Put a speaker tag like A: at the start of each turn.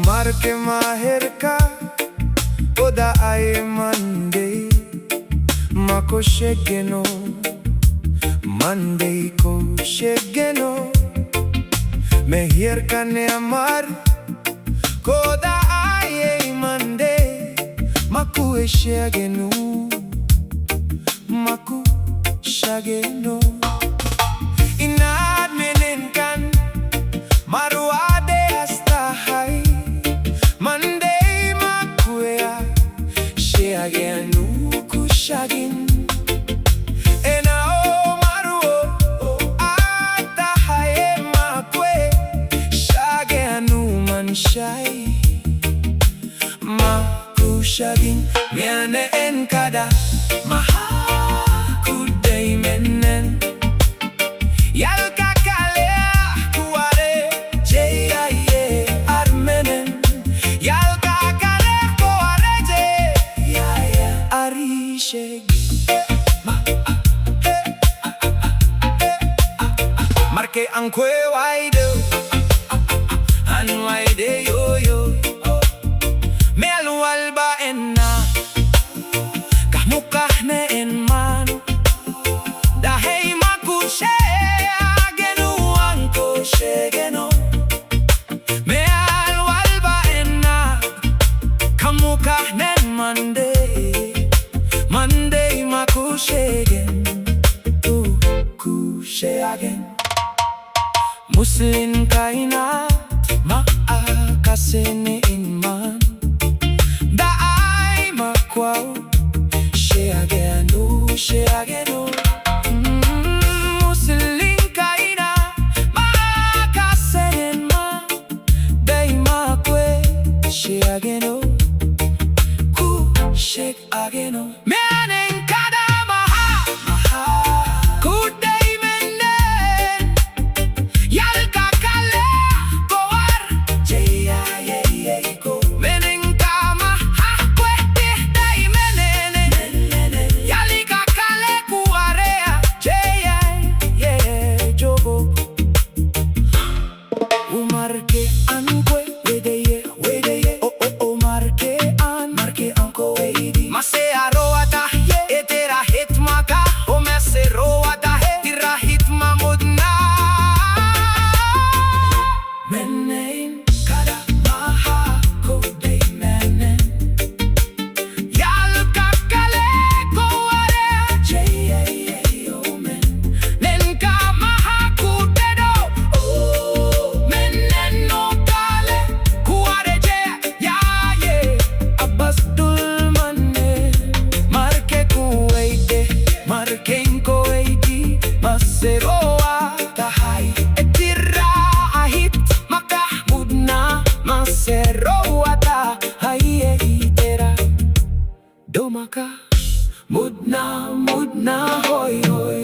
A: marke maherka oda ay Monday mako shegeno Monday ko shegeno meherka ne amar koda ay Monday maku shegeno maku shageno inad menenkan maruade hasta hai Monday makuya shagenu kushagin enao maruo ata hai makwe shagenu manshai makushagin miane enkada maha kudaimen yalka kalea kuare jeye armenen yalka kale kuare jeye arisheg marke ankwe wide an wide yo yo melu alba enna kamuka ne en man da hey makushe agenu anko shegeno me alba enna kamuka ne Monday makushegen kushe again Muslim kainat maakasene inman da ay makwao she ageno Muslim kainat maakasene inman da ay makwe she ageno shake ageno menen kada maha kudai menen yalka kale koar jaya ye ko menen kama kwete dai menen yalka kale kuarea jaya ye jogo umarke ankwe wedeye o marke anko Maserow atahe etera hitmaka o Maserow atahe tira hitma mudna menen kada maha kodai menen yalka kale koare jeye o men nenka maha kudedo menen no kale kuare jeye ya ye Abbas Dulmane Markenko eiti Maserow atahai etira ahit makahmudna Maserow atahai eitera domaka mudna hoy hoy